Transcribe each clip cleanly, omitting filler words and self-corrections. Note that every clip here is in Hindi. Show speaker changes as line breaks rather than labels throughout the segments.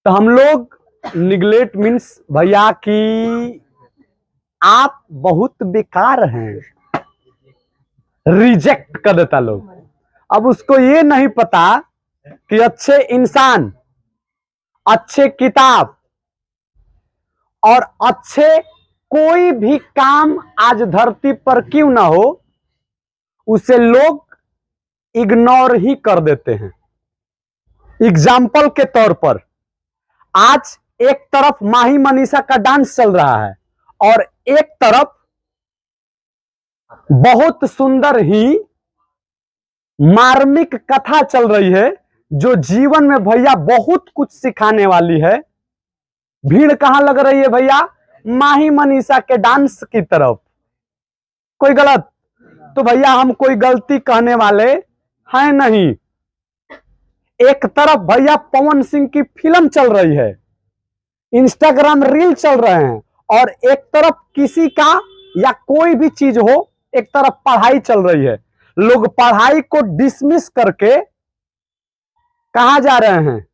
तो हम लोग निगलेक्ट मीन्स भैया कि आप बहुत बेकार हैं, रिजेक्ट कर देता लोग। अब उसको ये नहीं पता कि अच्छे इंसान, अच्छे किताब और अच्छे कोई भी काम आज धरती पर क्यों ना हो, उसे लोग इग्नोर ही कर देते हैं। एग्जाम्पल के तौर पर आज एक तरफ माही मनीषा का डांस चल रहा है और एक तरफ बहुत सुंदर ही मार्मिक कथा चल रही है जो जीवन में भैया बहुत कुछ सिखाने वाली है। भीड़ कहां लग रही है भैया? माही मनीषा के डांस की तरफ। कोई गलत? तो भैया हम कोई गलती कहने वाले हैं नहीं। एक तरफ भैया पवन सिंह की फिल्म चल रही है, इंस्टाग्राम रील चल रहे हैं, और एक तरफ किसी का या कोई भी चीज हो, एक तरफ पढ़ाई चल रही है। लोग पढ़ाई को डिसमिस करके कहां जा रहे हैं?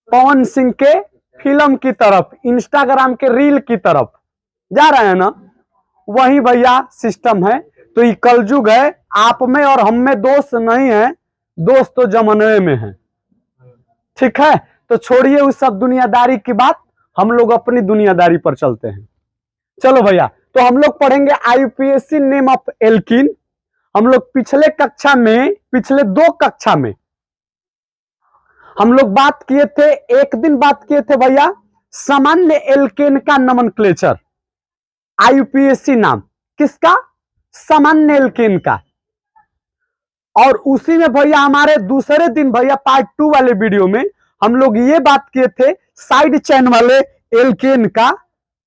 पवन सिंह के फिल्म की तरफ, इंस्टाग्राम के रील की तरफ जा रहे हैं ना। वही भैया सिस्टम है। तो ये कलयुग है, आप में और हम में दोस्त नहीं है, दोस्त तो जमाने में है। ठीक है, तो छोड़िए उस सब दुनियादारी की बात, हम लोग अपनी दुनियादारी पर चलते हैं। चलो भैया, तो हम लोग पढ़ेंगे आईयूपीएसी नेम ऑफ एल्कीन। हम लोग पिछले कक्षा में, पिछले 2 कक्षा में हम लोग बात किए थे, एक दिन बात किए थे भैया सामान्य एल्केन का नोमेनक्लेचर। आईयूपीएसी नाम किसका? सामान्य एल्केन का। और उसी में भैया हमारे दूसरे दिन भैया पार्ट 2 वाले वीडियो में हम लोग ये बात किए थे साइड चेन वाले एल्केन का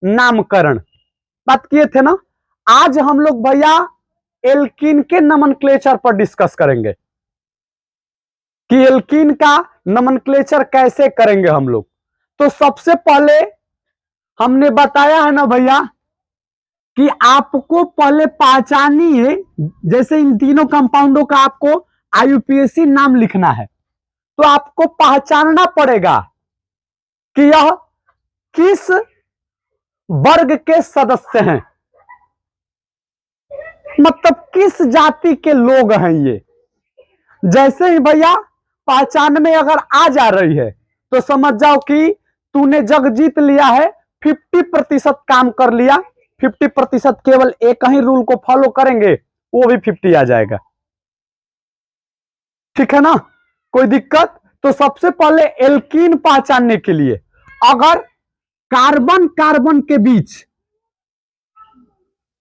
नामकरण बात किए थे ना। आज हम लोग भैया एल्कीन के नोमेनक्लेचर पर डिस्कस करेंगे कि एल्कीन का नोमेनक्लेचर कैसे करेंगे हम लोग। तो सबसे पहले हमने बताया है ना भैया कि आपको पहले पहचानिए, जैसे इन तीनों कंपाउंडों का आपको आईयूपीएसी नाम लिखना है, तो आपको पहचानना पड़ेगा कि यह किस वर्ग के सदस्य हैं, मतलब किस जाति के लोग हैं ये। जैसे ही भैया पहचान में अगर आ जा रही है तो समझ जाओ कि तूने जग जीत लिया है, 50% काम कर लिया। 50% केवल एक ही रूल को फॉलो करेंगे, वो भी 50 आ जाएगा। ठीक है ना, कोई दिक्कत? तो सबसे पहले एल्कीन पहचानने के लिए अगर कार्बन कार्बन के बीच,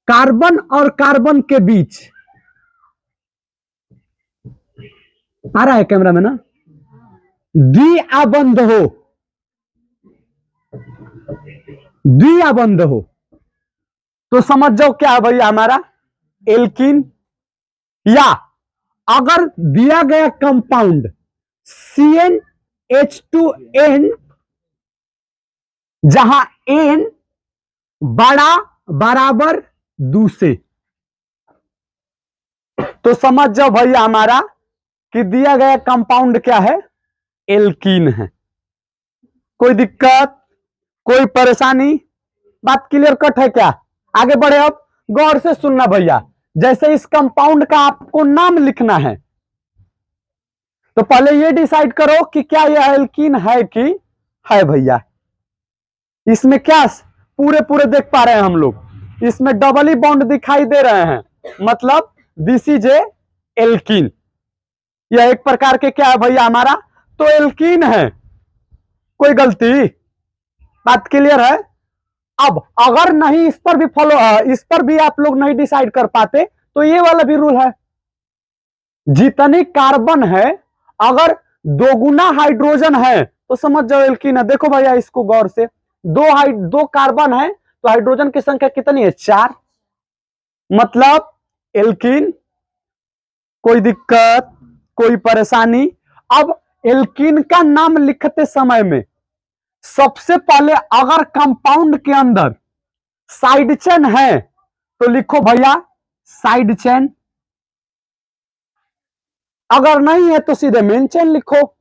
कार्बन और कार्बन के बीच आ रहा है कैमरा में ना, द्विआबंध हो, द्विआबंध हो, तो समझ जाओ क्या है भैया हमारा एल्कीन। या अगर दिया गया कंपाउंड CnH2n, जहां n बड़ा बराबर 2 से, तो समझ जाओ भैया हमारा कि दिया गया कंपाउंड क्या है? एल्कीन है। कोई दिक्कत, कोई परेशानी? बात क्लियर कट है क्या? आगे बढ़े, अब गौर से सुनना भैया। जैसे इस कंपाउंड का आपको नाम लिखना है, तो पहले ये डिसाइड करो कि क्या यह एल्कीन है कि है भैया। इसमें क्या पूरे पूरे देख पा रहे हैं हम लोग? इसमें डबल ही बॉन्ड दिखाई दे रहे हैं, मतलब दिस इज ए एल्कीन। यह एक प्रकार के क्या है भैया हमारा? तो एल्कीन है। कोई गलती? बात क्लियर है? अब अगर नहीं इस पर भी फॉलो, इस पर भी आप लोग नहीं डिसाइड कर पाते, तो ये वाला भी रूल है। जितनी कार्बन है, अगर 2 गुना हाइड्रोजन है तो समझ जाओ एल्कीन है। देखो भैया इसको गौर से, 2 कार्बन है तो हाइड्रोजन की संख्या कितनी है? 4, मतलब एल्कीन। कोई दिक्कत, कोई परेशानी? अब एल्कीन का नाम लिखते समय में सबसे पहले अगर कंपाउंड के अंदर साइड चेन है तो लिखो भैया साइड चेन, अगर नहीं है तो सीधे मेन चेन लिखो।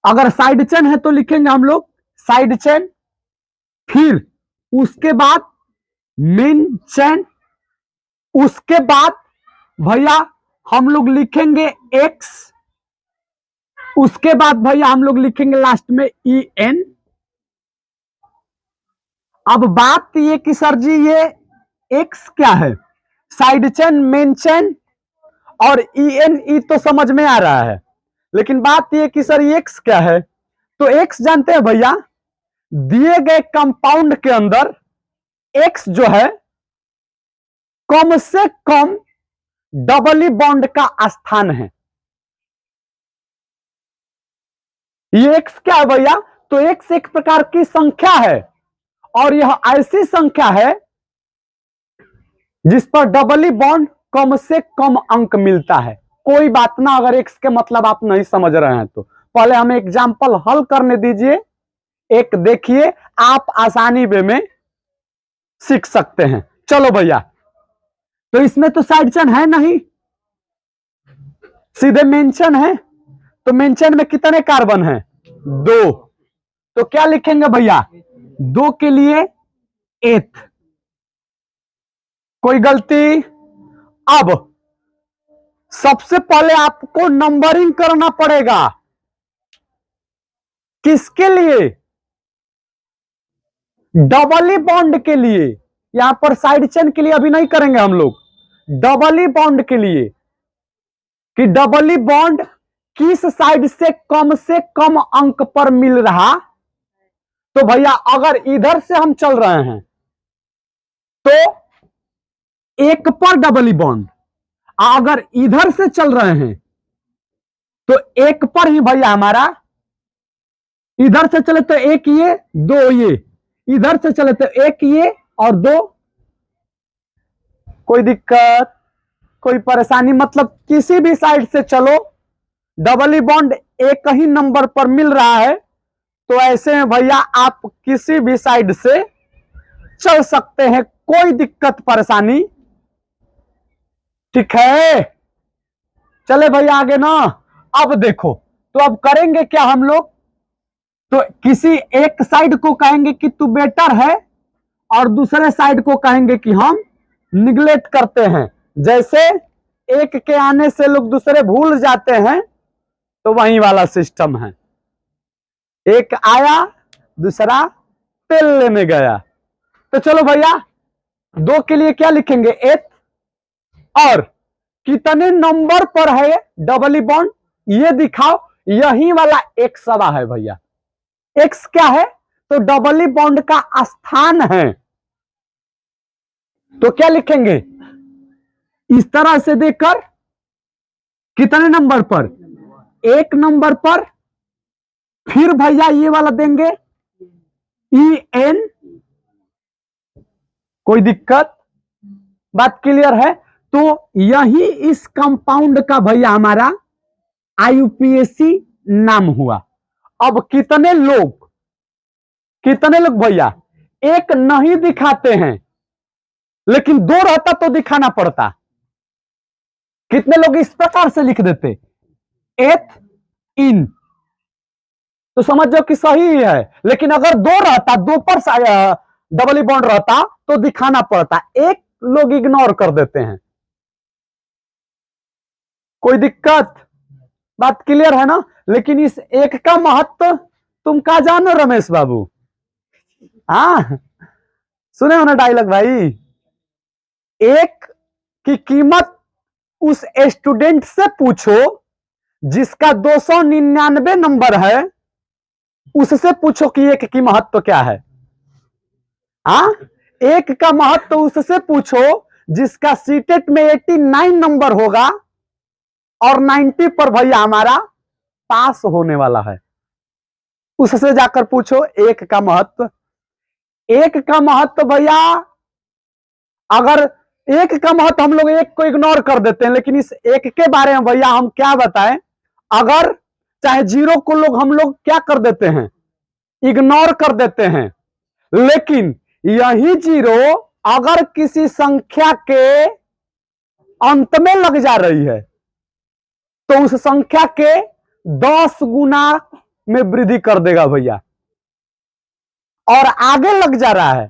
अगर साइड चेन है तो लिखेंगे हम लोग साइड चेन, फिर उसके बाद मेन चेन, उसके बाद भैया हम लोग लिखेंगे एक्स, उसके बाद भैया हम लोग लिखेंगे लास्ट में ई एन। अब बात ये कि सर जी ये एक्स क्या है, साइड चेन, मेन चेन और ई एन, ई तो समझ में आ रहा है, लेकिन बात ये कि सर एक्स क्या है। तो एक्स जानते हैं भैया, दिए गए कंपाउंड के अंदर एक्स जो है कम से कम डबली बॉन्ड का स्थान है। ये एक्स क्या है भैया, तो एक्स एक प्रकार की संख्या है और यह ऐसी संख्या है जिस पर डबली बॉन्ड कम से कम अंक मिलता है। कोई बात ना, अगर एक्स के मतलब आप नहीं समझ रहे हैं तो पहले हमें एग्जाम्पल हल करने दीजिए, एक देखिए, आप आसानी वे में सीख सकते हैं। चलो भैया, तो इसमें तो साइड चेन है नहीं, सीधे मेंशन है, तो मेंशन में कितने कार्बन है, 2, तो क्या लिखेंगे भैया, 2 के लिए एथ, कोई गलती। अब सबसे पहले आपको नंबरिंग करना पड़ेगा, किसके लिए, डबली बॉन्ड के लिए। यहां पर साइड चेन के लिए अभी नहीं करेंगे हम लोग, डबली बॉन्ड के लिए, कि डबली बॉन्ड किस साइड से कम अंक पर मिल रहा। तो भैया अगर इधर से हम चल रहे हैं तो 1 पर डबली बॉन्ड, अगर इधर से चल रहे हैं तो 1 पर ही भैया हमारा, इधर से चले तो 1 ये 2 ये, इधर से चले तो 1 ये और 2। कोई दिक्कत, कोई परेशानी, मतलब किसी भी साइड से चलो डबली बॉन्ड एक ही नंबर पर मिल रहा है, तो ऐसे में भैया आप किसी भी साइड से चल सकते हैं, कोई दिक्कत परेशानी, ठीक है। चले भैया आगे ना। अब देखो, तो अब करेंगे क्या हम लोग, तो किसी एक साइड को कहेंगे कि तू बेटर है और दूसरे साइड को कहेंगे कि हम निगलेक्ट करते हैं। जैसे एक के आने से लोग दूसरे भूल जाते हैं, तो वही वाला सिस्टम है, एक आया दूसरा तेल लेने गया। तो चलो भैया 2 के लिए क्या लिखेंगे, एथ, और कितने नंबर पर है डबली बॉन्ड ये दिखाओ, यही वाला एक्स सवा है भैया। एक्स क्या है, तो डबली बॉन्ड का स्थान है, तो क्या लिखेंगे, इस तरह से देखकर कितने नंबर पर, 1 नंबर पर, फिर भैया ये वाला देंगे ई एन। कोई दिक्कत, बात क्लियर है। तो यही इस कंपाउंड का भैया हमारा आईयूपीएसी नाम हुआ। अब कितने लोग भैया 1 नहीं दिखाते हैं, लेकिन 2 रहता तो दिखाना पड़ता। कितने लोग इस प्रकार से लिख देते, एथ इन, तो समझ जाओ कि सही है। लेकिन अगर 2 रहता, 2 पर डबली बॉन्ड रहता तो दिखाना पड़ता, 1 लोग इग्नोर कर देते हैं। कोई दिक्कत, बात क्लियर है ना। लेकिन इस 1 का महत्व तुम क्या जानो रमेश बाबू, हाँ सुने हो ना डायलॉग भाई, 1 की कीमत उस स्टूडेंट से पूछो जिसका 299 नंबर है, उससे पूछो कि 1 की महत्व क्या है। हाँ, 1 का महत्व उससे पूछो जिसका सीटेट में 89 नंबर होगा और 90 पर भैया हमारा पास होने वाला है, उससे जाकर पूछो 1 का महत्व। 1 का महत्व भैया, अगर 1 का महत्व हम लोग 1 को इग्नोर कर देते हैं, लेकिन इस 1 के बारे में भैया हम क्या बताएं, अगर चाहे 0 को हम लोग क्या कर देते हैं, इग्नोर कर देते हैं, लेकिन यही 0 अगर किसी संख्या के अंत में लग जा रही है तो उस संख्या के 10 गुना में वृद्धि कर देगा भैया, और आगे लग जा रहा है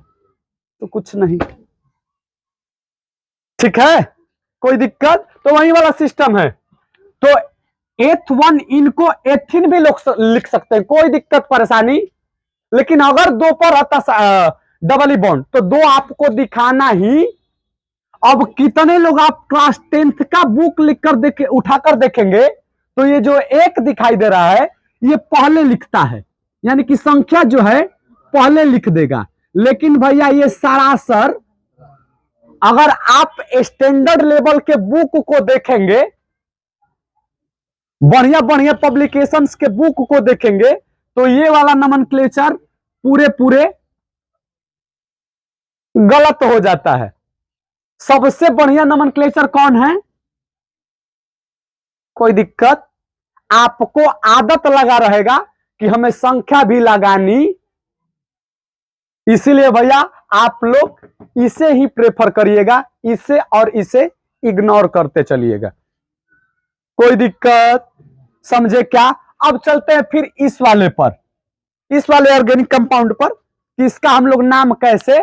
तो कुछ नहीं। ठीक है, कोई दिक्कत? तो वही वाला सिस्टम है। तो H1 इनको एथिन भी लोग लिख सकते हैं, कोई दिक्कत परेशानी। लेकिन अगर दो पर रहता डबल बॉन्ड तो दो आपको दिखाना ही। अब कितने लोग आप क्लास 10th का बुक लिखकर देखे, उठाकर देखेंगे तो ये जो एक दिखाई दे रहा है ये पहले लिखता है, यानी कि संख्या जो है पहले लिख देगा। लेकिन भैया ये सरासर अगर आप स्टैंडर्ड लेवल के बुक को देखेंगे, बढ़िया बढ़िया पब्लिकेशंस के बुक को देखेंगे, तो ये वाला नोमेनक्लेचर पूरे पूरे गलत हो जाता है। सबसे बढ़िया नोमेनक्लेचर कौन है? कोई दिक्कत? आपको आदत लगा रहेगा कि हमें संख्या भी लगानी, इसीलिए भैया आप लोग इसे ही प्रेफर करिएगा, इसे और इसे इग्नोर करते चलिएगा। कोई दिक्कत? समझे क्या? अब चलते हैं फिर इस वाले पर, इस वाले ऑर्गेनिक कंपाउंड पर कि इसका हम लोग नाम कैसे।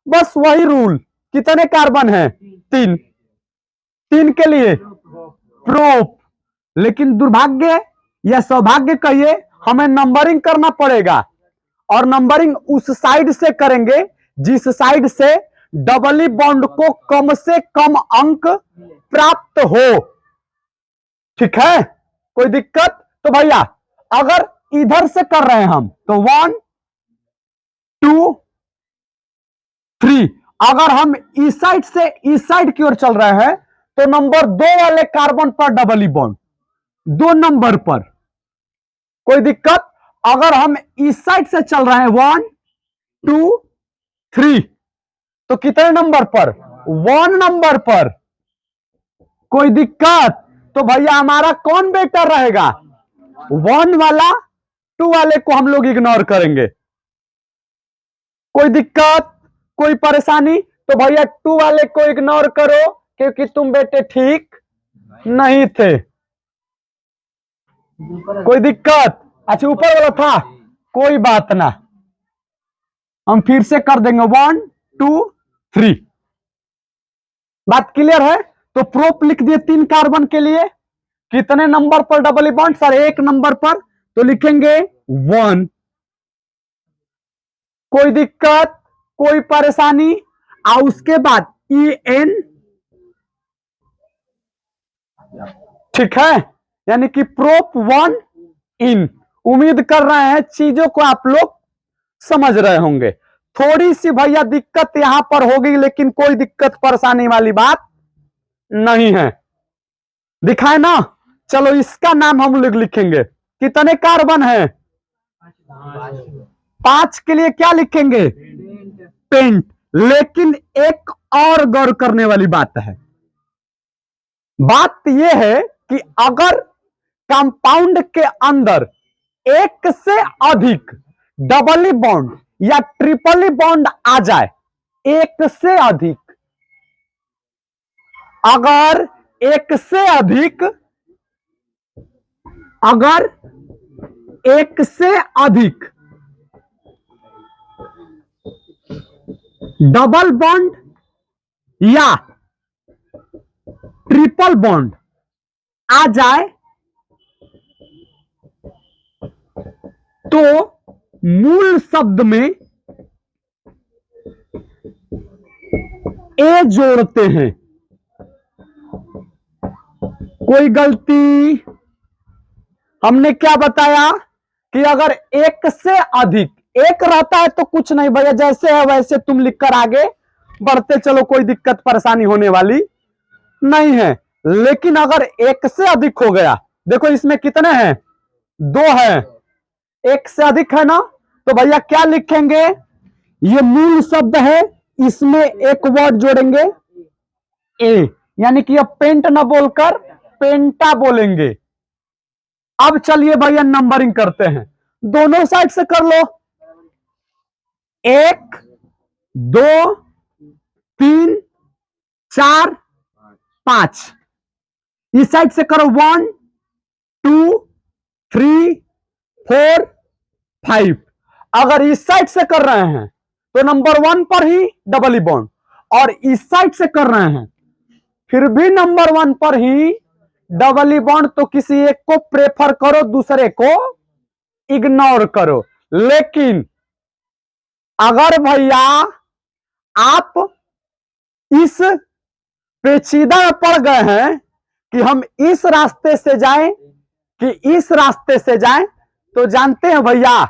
बस वही रूल, कितने कार्बन है? 3। 3 के लिए प्रोप। लेकिन दुर्भाग्य या सौभाग्य कहिए, हमें नंबरिंग करना पड़ेगा, और नंबरिंग उस साइड से करेंगे जिस साइड से डबली बॉन्ड को कम से कम अंक प्राप्त हो। ठीक है, कोई दिक्कत? तो भैया अगर इधर से कर रहे हैं हम तो 1 2 3, अगर हम इस साइड से इस साइड की ओर चल रहे हैं तो नंबर 2 वाले कार्बन पर डबली बॉन्ड 2 नंबर पर। कोई दिक्कत? अगर हम इस साइड से चल रहे हैं 1 2 3 तो कितने नंबर पर? 1 नंबर पर। कोई दिक्कत? तो भैया हमारा कौन बेटर रहेगा? 1 वाला, 2 वाले को हम लोग इग्नोर करेंगे। कोई दिक्कत? कोई परेशानी? तो भैया 2 वाले को इग्नोर करो क्योंकि तुम बेटे ठीक नहीं थे। कोई दिक्कत? अच्छा ऊपर वाला था, कोई बात ना, हम फिर से कर देंगे 1 2 3। बात क्लियर है? तो प्रोप लिख दिए 3 कार्बन के लिए। कितने नंबर पर डबल बॉन्ड? सर 1 नंबर पर, तो लिखेंगे 1। कोई दिक्कत? कोई परेशानी? और उसके बाद EN, ठीक है, यानी कि प्रोप 1 इन। उम्मीद कर रहे हैं चीजों को आप लोग समझ रहे होंगे। थोड़ी सी भैया दिक्कत यहां पर होगी, लेकिन कोई दिक्कत परेशानी वाली बात नहीं है। दिखाए ना? चलो इसका नाम हम लोग लिखेंगे। कितने कार्बन है? 5 के लिए क्या लिखेंगे? पेंट। लेकिन एक और गौर करने वाली बात है। बात यह है कि अगर कंपाउंड के अंदर एक से अधिक डबल बॉन्ड या ट्रिपल बॉन्ड आ जाए, एक से अधिक, अगर एक से अधिक, अगर एक से अधिक डबल बॉन्ड या ट्रिपल बॉन्ड आ जाए तो मूल शब्द में ए जोड़ते हैं। कोई गलती? हमने क्या बताया कि अगर एक से अधिक, एक रहता है तो कुछ नहीं भैया, जैसे है वैसे तुम लिखकर आगे बढ़ते चलो, कोई दिक्कत परेशानी होने वाली नहीं है। लेकिन अगर एक से अधिक हो गया, देखो इसमें कितने हैं? 2 है, एक से अधिक है ना, तो भैया क्या लिखेंगे? ये मूल शब्द है, इसमें एक वर्ड जोड़ेंगे ए, यानी कि अब पेंट ना बोलकर पेंटा बोलेंगे। अब चलिए भैया नंबरिंग करते हैं, दोनों साइड से कर लो। 1 2 3 4 5, इस साइड से करो 1 2 3 4 5। अगर इस साइड से कर रहे हैं तो नंबर 1 पर ही डबल बॉन्ड, और इस साइड से कर रहे हैं फिर भी नंबर 1 पर ही डबल बॉन्ड, तो किसी एक को प्रेफर करो, दूसरे को इग्नोर करो। लेकिन अगर भैया आप इस पेचीदा में पड़ गए हैं कि हम इस रास्ते से जाएं कि इस रास्ते से जाएं, तो जानते हैं भैया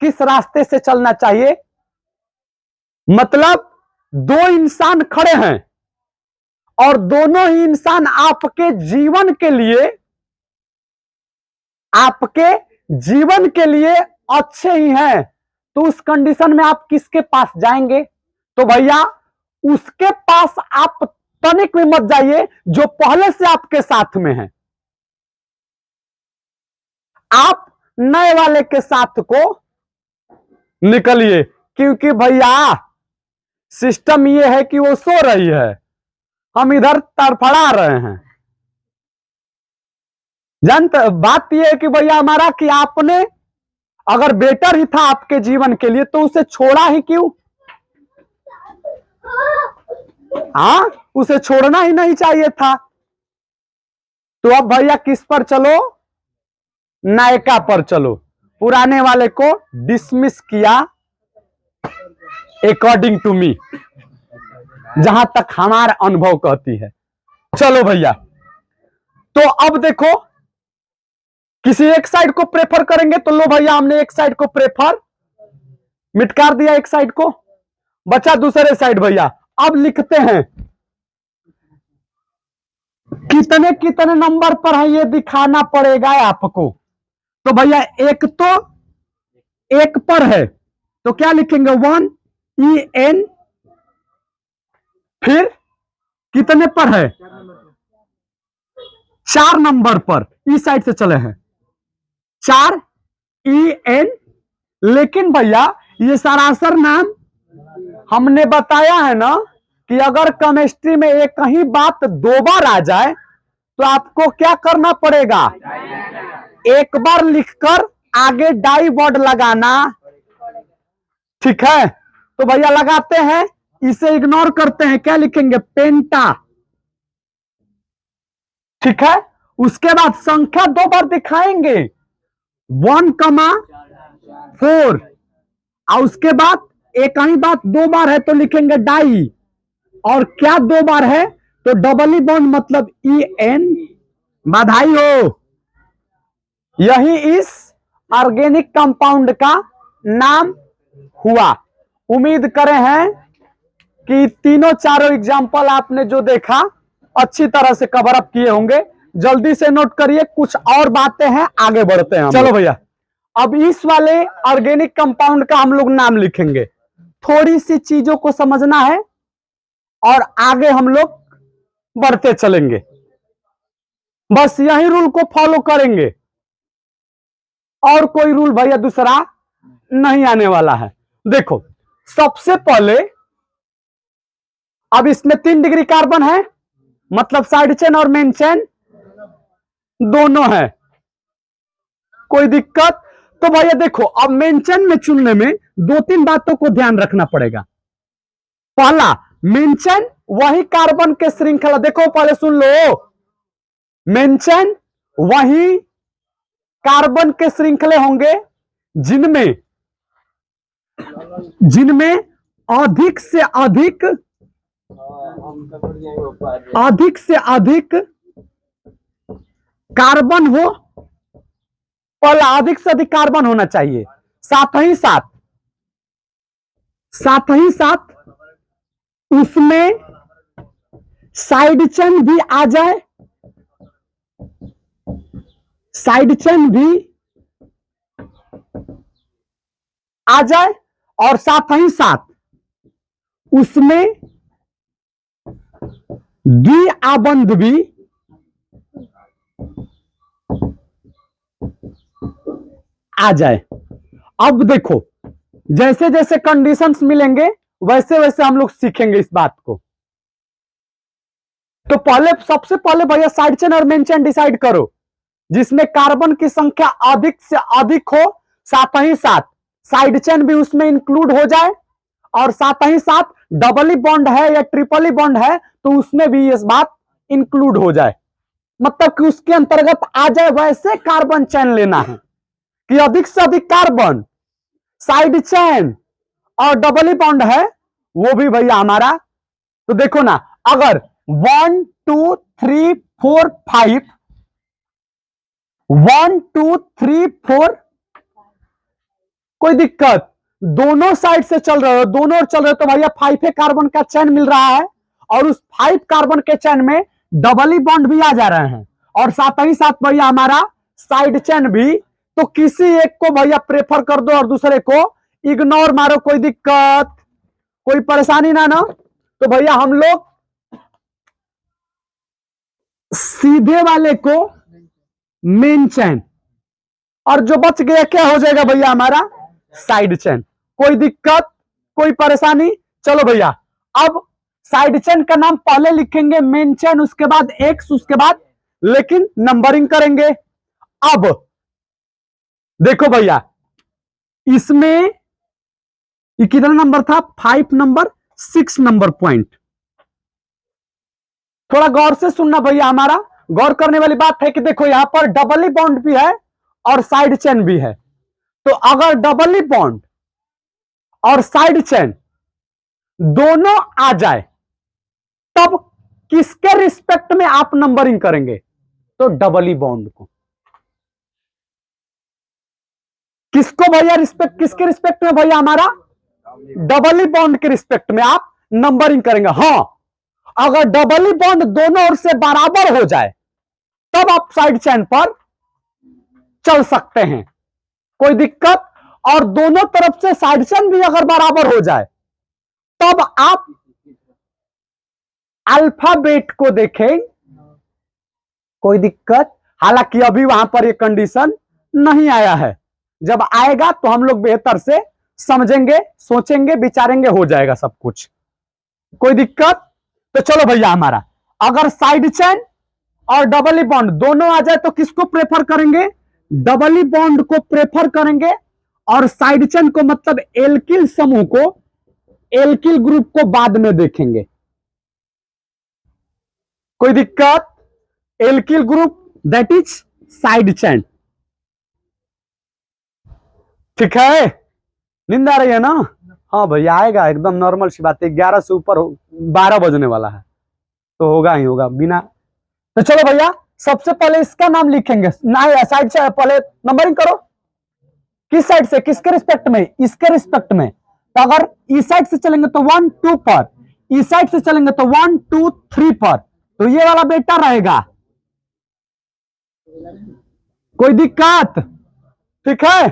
किस रास्ते से चलना चाहिए। मतलब 2 इंसान खड़े हैं और दोनों ही इंसान आपके जीवन के लिए अच्छे ही हैं, तो उस कंडीशन में आप किसके पास जाएंगे? तो भैया उसके पास आप तनिक भी मत जाइए जो पहले से आपके साथ में है। आप नए वाले के साथ को निकलिए, क्योंकि भैया सिस्टम ये है कि वो सो रही है, हम इधर तड़फड़ा रहे हैं। जानते बात यह है कि भैया हमारा कि आपने अगर बेटर ही था आपके जीवन के लिए तो उसे छोड़ा ही क्यों? हाँ, उसे छोड़ना ही नहीं चाहिए था। तो अब भैया किस पर चलो? नायका पर चलो। पुराने वाले को डिसमिस किया अकॉर्डिंग टू मी, जहां तक हमारा अनुभव कहती है। चलो भैया, तो अब देखो किसी एक साइड को प्रेफर करेंगे तो लो भैया हमने एक साइड को प्रेफर मिटकार दिया, एक साइड को बचा दूसरे साइड। भैया अब लिखते हैं कितने कितने नंबर पर है ये दिखाना पड़ेगा आपको। तो भैया एक तो एक पर है तो क्या लिखेंगे 1 EN, फिर कितने पर है 4 नंबर पर, इस साइड से चले हैं 4 EN। लेकिन भैया ये सरासर नाम हमने बताया है ना कि अगर केमिस्ट्री में एक ही बात 2 बार आ जाए तो आपको क्या करना पड़ेगा? एक बार लिखकर आगे डाई वर्ड लगाना। ठीक है, तो भैया लगाते हैं, इसे इग्नोर करते हैं, क्या लिखेंगे? पेंटा। ठीक है, उसके बाद संख्या 2 बार दिखाएंगे 1,4, और उसके बाद एक ही बात 2 बार है तो लिखेंगे डाई, और क्या 2 बार है तो डबल बॉन्ड मतलब EN। बधाई हो, यही इस ऑर्गेनिक कंपाउंड का नाम हुआ। उम्मीद करें हैं कि तीनों चारों एग्जाम्पल आपने जो देखा अच्छी तरह से कवर अप किए होंगे। जल्दी से नोट करिए, कुछ और बातें हैं, आगे बढ़ते हैं। चलो भैया, अब इस वाले ऑर्गेनिक कंपाउंड का हम लोग नाम लिखेंगे। थोड़ी सी चीजों को समझना है और आगे हम लोग बढ़ते चलेंगे, बस यही रूल को फॉलो करेंगे और कोई रूल भैया दूसरा नहीं आने वाला है। देखो सबसे पहले, अब इसमें 3 डिग्री कार्बन है, मतलब साइड चेन और मेन चेन दोनों है, कोई दिक्कत? तो भैया देखो, अब मेन चेन में चुनने में 2-3 बातों को ध्यान रखना पड़ेगा। पहला, मेन चेन वही कार्बन के श्रृंखला, देखो पहले सुन लो, मेन चेन वही कार्बन के श्रृंखले होंगे जिनमें अधिक से अधिक कार्बन हो, पहला अधिक से अधिक कार्बन होना चाहिए। साथ ही साथ उसमें साइड चेन भी आ जाए, साइड चेन भी आ जाए, और साथ ही साथ उसमें द्विआबंध भी आ जाए। अब देखो जैसे जैसे कंडीशंस मिलेंगे वैसे वैसे हम लोग सीखेंगे इस बात को। तो पहले, सबसे पहले भैया साइड चेन और मेन चेन डिसाइड करो। जिसमें कार्बन की संख्या अधिक से अधिक हो, साथ ही साथ साइड चेन भी उसमें इंक्लूड हो जाए, और साथ ही साथ डबल बॉन्ड है या ट्रिपल बॉन्ड है तो उसमें भी इस बात इंक्लूड हो जाए, मतलब कि उसके अंतर्गत आ जाए, वैसे कार्बन चेन लेना है कि अधिक से अधिक कार्बन, साइड चेन और डबल बॉन्ड है वो भी भैया हमारा। तो देखो ना, अगर 1 2 3 4 5 1 2 3 4 कोई दिक्कत, दोनों साइड से चल रहे हो, दोनों ओर चल रहे हो तो भैया 5 कार्बन का चेन मिल रहा है, और उस 5 कार्बन के चेन में डबल बॉन्ड भी आ जा रहे हैं, और साथ ही साथ भैया हमारा साइड चेन भी। तो किसी एक को भैया प्रेफर कर दो और दूसरे को इग्नोर मारो, कोई दिक्कत कोई परेशानी ना। तो भैया हम लोग सीधे वाले को मेन चेन, और जो बच गया क्या हो जाएगा भैया हमारा साइड चेन। कोई दिक्कत कोई परेशानी। चलो भैया, अब साइड चेन का नाम पहले लिखेंगे मेन चेन, उसके बाद एक्स, उसके बाद लेकिन नंबरिंग करेंगे। अब देखो भैया, इसमें ये कितना नंबर था, 5 नंबर 6 नंबर पॉइंट। थोड़ा गौर से सुनना भैया, हमारा गौर करने वाली बात है कि देखो यहां पर डबल बॉन्ड भी है और साइड चेन भी है। तो अगर डबल बॉन्ड और साइड चेन दोनों आ जाए तब किसके रिस्पेक्ट में आप नंबरिंग करेंगे, तो डबल बॉन्ड को। किसको भैया रिस्पेक्ट, किसके रिस्पेक्ट में भैया हमारा डबल बॉन्ड के रिस्पेक्ट में आप नंबरिंग करेंगे। हां, अगर डबल बॉन्ड दोनों ओर से बराबर हो जाए तब आप साइड चेन पर चल सकते हैं, कोई दिक्कत। और दोनों तरफ से साइड चेन भी अगर बराबर हो जाए तब आप अल्फाबेट को देखें, कोई दिक्कत। हालांकि अभी वहां पर यह कंडीशन नहीं आया है, जब आएगा तो हम लोग बेहतर से समझेंगे, सोचेंगे, विचारेंगे, हो जाएगा सब कुछ, कोई दिक्कत। तो चलो भैया, हमारा अगर साइड चेन और डबल बॉन्ड दोनों आ जाए तो किसको प्रेफर करेंगे, डबल बॉन्ड को प्रेफर करेंगे, और साइड चेन को मतलब एल्किल समूह को, एल्किल ग्रुप को बाद में देखेंगे, कोई दिक्कत। Alkyl group that is side chain, ठीक है। नींद आ रही है ना? हाँ भैया आएगा, एकदम नॉर्मल सी बात है, 11 से ऊपर 12 बजने वाला है तो होगा ही होगा बिना। तो चलो भैया, सबसे पहले इसका नाम लिखेंगे ना, साइड से पहले नंबरिंग करो, किस साइड से, किसके रिस्पेक्ट में, इसके रिस्पेक्ट में। तो अगर इस साइड से चलेंगे तो 1 2 पर, इस साइड से चलेंगे तो 1 2 3 पर, तो ये वाला बेटा रहेगा, कोई दिक्कत, ठीक है।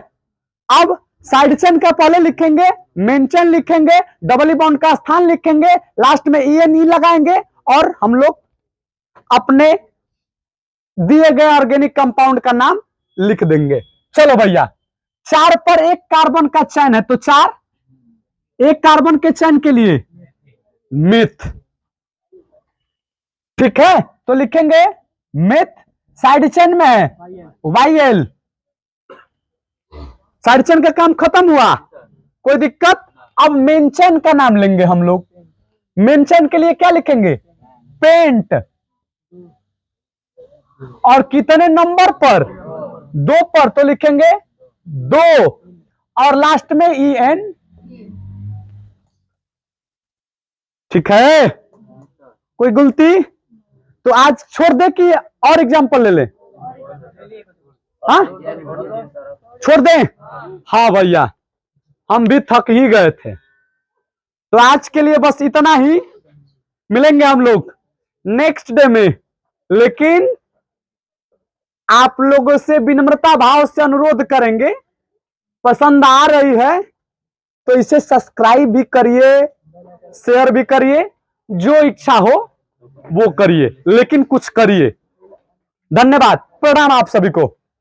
अब साइड चेन का पहले लिखेंगे, मेन चेन लिखेंगे, डबल बॉन्ड का स्थान लिखेंगे, लास्ट में ई लगाएंगे, और हम लोग अपने दिए गए ऑर्गेनिक कंपाउंड का नाम लिख देंगे। चलो भैया, 4 पर एक कार्बन का चेन है तो 4, एक कार्बन के चेन के लिए मिथ, ठीक है। तो लिखेंगे मिथ, साइड चेन में है YL, साइड चेन का काम खत्म हुआ, कोई दिक्कत। अब मेन चेन का नाम लेंगे हम लोग, मेन चेन के लिए क्या लिखेंगे, पेंट, और कितने नंबर पर, 2 पर, तो लिखेंगे 2, और लास्ट में EN, ठीक है। कोई गलती तो आज छोड़ दे कि और एग्जांपल ले ले, हाँ छोड़ दे। हाँ भैया, हम भी थक ही गए थे, तो आज के लिए बस इतना ही, मिलेंगे हम लोग नेक्स्ट डे में। लेकिन आप लोगों से विनम्रता भाव से अनुरोध करेंगे, पसंद आ रही है तो इसे सब्सक्राइब भी करिए, शेयर भी करिए, जो इच्छा हो वो करिए, लेकिन कुछ करिए। धन्यवाद, प्रणाम आप सभी को।